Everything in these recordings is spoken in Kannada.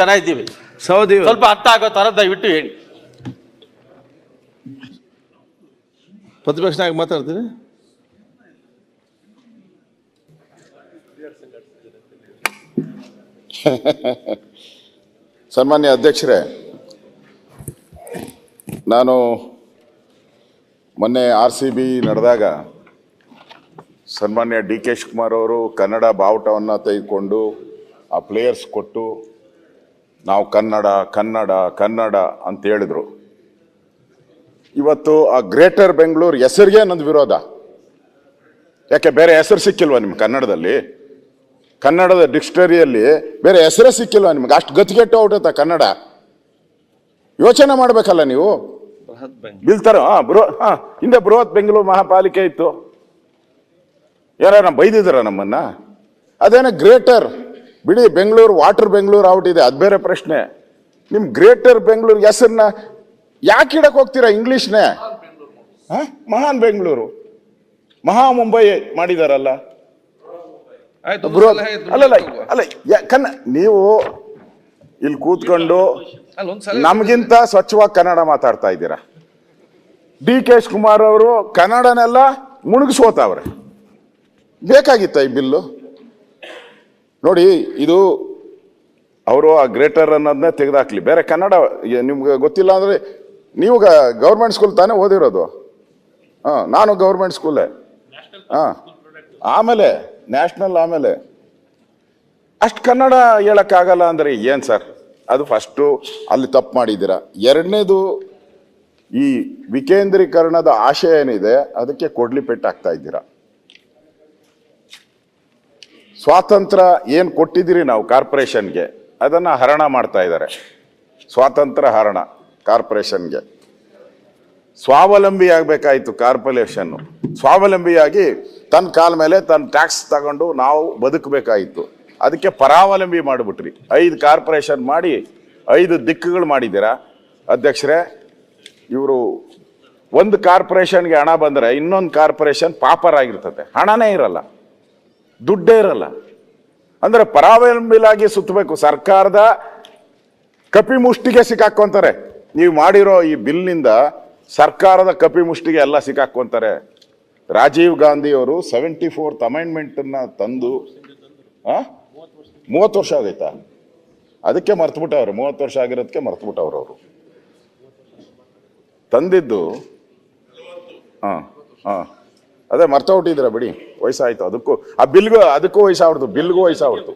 ಜನ ಇದ್ದೀವಿ. ಸ್ವಲ್ಪ ಅರ್ಥ ಆಗೋ ತರ ದಯವಿಟ್ಟು ಹೇಳಿ. ಪ್ರತಿಪಕ್ಷ ನಾಯಕ ಮಾತಾಡ್ತೀನಿ. ಸನ್ಮಾನ್ಯ ಅಧ್ಯಕ್ಷರೇ, ನಾನು ಮೊನ್ನೆ RCB ನಡೆದಾಗ ಸನ್ಮಾನ್ಯ DK ಶಿವಕುಮಾರ್ ಅವರು ಕನ್ನಡ ಬಾವುಟವನ್ನು ತೆಗೆದುಕೊಂಡು ಆ ಪ್ಲೇಯರ್ಸ್ ಕೊಟ್ಟು ನಾವು ಕನ್ನಡ ಕನ್ನಡ ಕನ್ನಡ ಅಂತ ಹೇಳಿದರು. ಇವತ್ತು ಆ ಗ್ರೇಟರ್ ಬೆಂಗಳೂರು ಹೆಸರಿಗೆ ನಂದು ವಿರೋಧ. ಯಾಕೆ ಬೇರೆ ಹೆಸರು ಸಿಕ್ಕಿಲ್ವಾ ನಿಮ್ಗೆ ಕನ್ನಡದಲ್ಲಿ? ಕನ್ನಡದ ಡಿಕ್ಷನರಿಯಲ್ಲಿ ಬೇರೆ ಹೆಸರೇ ಸಿಕ್ಕಿಲ್ವಾ ನಿಮ್ಗೆ? ಅಷ್ಟು ಗತಿಗೆಟ್ಟು ಹೊರಟುತ್ತಾ ಕನ್ನಡ? ಯೋಚನೆ ಮಾಡ್ಬೇಕಲ್ಲ ನೀವು. ಬೀಳ್ತಾರ ಹಿಂದೆ ಬೃಹತ್ ಬೆಂಗಳೂರು ಮಹಾಪಾಲಿಕೆ ಇತ್ತು. ಯಾರ ಬೈದಿದಾರ ನಮ್ಮನ್ನ? ಅದೇನೋ ಗ್ರೇಟರ್ ಬಿಡಿ, ಬೆಂಗಳೂರು ವಾಟರ್ ಬೆಂಗಳೂರು ಔಟ್ ಇದೆ, ಅದು ಬೇರೆ ಪ್ರಶ್ನೆ. ನಿಮ್ ಗ್ರೇಟರ್ ಬೆಂಗಳೂರು ಹೆಸರನ್ನ ಯಾಕೆ ಇಡಕ್ ಹೋಗ್ತೀರಾ ಇಂಗ್ಲಿಷ್ನೇ? ಮಹಾನ್ ಬೆಂಗಳೂರು, ಮಹಾ ಮುಂಬೈ ಮಾಡಿದಾರಲ್ಲ. ಅಲ್ಲ ನೀವು ಇಲ್ಲಿ ಕೂತ್ಕೊಂಡು ನಮ್ಗಿಂತ ಸ್ವಚ್ಛವಾಗಿ ಕನ್ನಡ ಮಾತಾಡ್ತಾ ಇದ್ದೀರಾ. DK ಶಿವಕುಮಾರ್ ಅವರು ಕನ್ನಡನೆಲ್ಲ ಮುಳುಗಿಸೋತಾವ್ರೆ. ಬೇಕಾಗಿತ್ತ ಈ ಬಿಲ್ಲು? ನೋಡಿ, ಇದು ಅವರು ಆ ಗ್ರೇಟರ್ ಅನ್ನೋದನ್ನೇ ತೆಗೆದಾಕ್ಲಿ. ಬೇರೆ ಕನ್ನಡ ನಿಮ್ಗೆ ಗೊತ್ತಿಲ್ಲ ಅಂದ್ರೆ, ನೀವು ಗೌರ್ಮೆಂಟ್ ಸ್ಕೂಲ್ ತಾನೇ ಓದಿರೋದು? ನಾನು ಗೌರ್ಮೆಂಟ್ ಸ್ಕೂಲೇ. ಆಮೇಲೆ ನ್ಯಾಷನಲ್, ಆಮೇಲೆ ಅಷ್ಟು ಕನ್ನಡ ಹೇಳಕ್ಕಾಗಲ್ಲ ಅಂದ್ರೆ ಏನ್ ಸರ್? ಅದು ಫಸ್ಟು ಅಲ್ಲಿ ತಪ್ಪು ಮಾಡಿದ್ದೀರಾ. ಎರಡನೇದು, ಈ ವಿಕೇಂದ್ರೀಕರಣದ ಆಶಯ ಏನಿದೆ ಅದಕ್ಕೆ ಕೊಡ್ಲಿ ಪೆಟ್ಟಾಗ್ತಾ ಇದ್ದೀರಾ. ಸ್ವಾತಂತ್ರ್ಯ ಏನು ಕೊಟ್ಟಿದ್ದೀರಿ ನಾವು ಕಾರ್ಪೊರೇಷನ್ಗೆ, ಅದನ್ನು ಹರಣ ಮಾಡ್ತಾ ಇದ್ದಾರೆ. ಸ್ವಾತಂತ್ರ್ಯ ಹರಣ ಕಾರ್ಪೊರೇಷನ್ಗೆ. ಸ್ವಾವಲಂಬಿ ಆಗಬೇಕಾಯಿತು ಕಾರ್ಪೊರೇಷನ್ನು. ಸ್ವಾವಲಂಬಿಯಾಗಿ ತನ್ನ ಕಾಲ ಮೇಲೆ ತನ್ನ ಟ್ಯಾಕ್ಸ್ ತಗೊಂಡು ನಾವು ಬದುಕಬೇಕಾಯಿತು. ಅದಕ್ಕೆ ಪರಾವಲಂಬಿ ಮಾಡಿಬಿಟ್ರಿ. 5 ಕಾರ್ಪೊರೇಷನ್ ಮಾಡಿ 5 ದಿಕ್ಕುಗಳು ಮಾಡಿದ್ದೀರಾ ಅಧ್ಯಕ್ಷರೇ. ಇವರು ಒಂದು ಕಾರ್ಪೊರೇಷನ್ಗೆ ಹಣ ಬಂದರೆ ಇನ್ನೊಂದು ಕಾರ್ಪೊರೇಷನ್ ಪಾಪರಾಗಿರ್ತದೆ, ಹಣನೇ ಇರಲ್ಲ, ದುಡ್ಡೇ ಇರಲ್ಲ. ಅಂದ್ರೆ ಪರಾವಲಂಬಿಲಾಗಿ ಸುತ್ತಬೇಕು. ಸರ್ಕಾರದ ಕಪಿಮುಷ್ಟಿಗೆ ಸಿಕ್ಕಾಕೊಂತಾರೆ. ನೀವು ಮಾಡಿರೋ ಈ ಬಿಲ್ನಿಂದ ಸರ್ಕಾರದ ಕಪಿಮುಷ್ಟಿಗೆ ಎಲ್ಲ ಸಿಕ್ಕಾಕೊಂತಾರೆ. ರಾಜೀವ್ ಗಾಂಧಿ ಅವರು 74th ಅಮೆಂಡ್ಮೆಂಟ್ ತಂದು 30 ವರ್ಷ ಆಗೈತಾ? ಅದಕ್ಕೆ ಮರ್ತುಬಿಟ್ಟವ್ರೆ. 30 ವರ್ಷ ಆಗಿರೋದಕ್ಕೆ ಮರ್ತುಬಿಟ್ಟವ್ರು ಅವರು ತಂದಿದ್ದು. ಅದೇ ಮರ್ತೋಗ್ಬಿಟ್ಟಿದ್ರ ಬಿಡಿ, ವಯಸ್ಸಾಯ್ತು. ಅದಕ್ಕೂ ಆ ಬಿಲ್ಗೂ ಅದಕ್ಕೂ ವಯಸ್ಸಾಗ್ಬಿಡ್ತು, ಬಿಲ್ಗೂ ವಯಸ್ಸಾಗ್ಬಿಡ್ತು.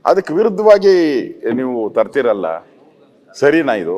ಅದಕ್ಕೆ ವಿರುದ್ಧವಾಗಿ ನೀವು ತರ್ತಿರಲ್ಲ, ಸರಿನಾ ಇದು?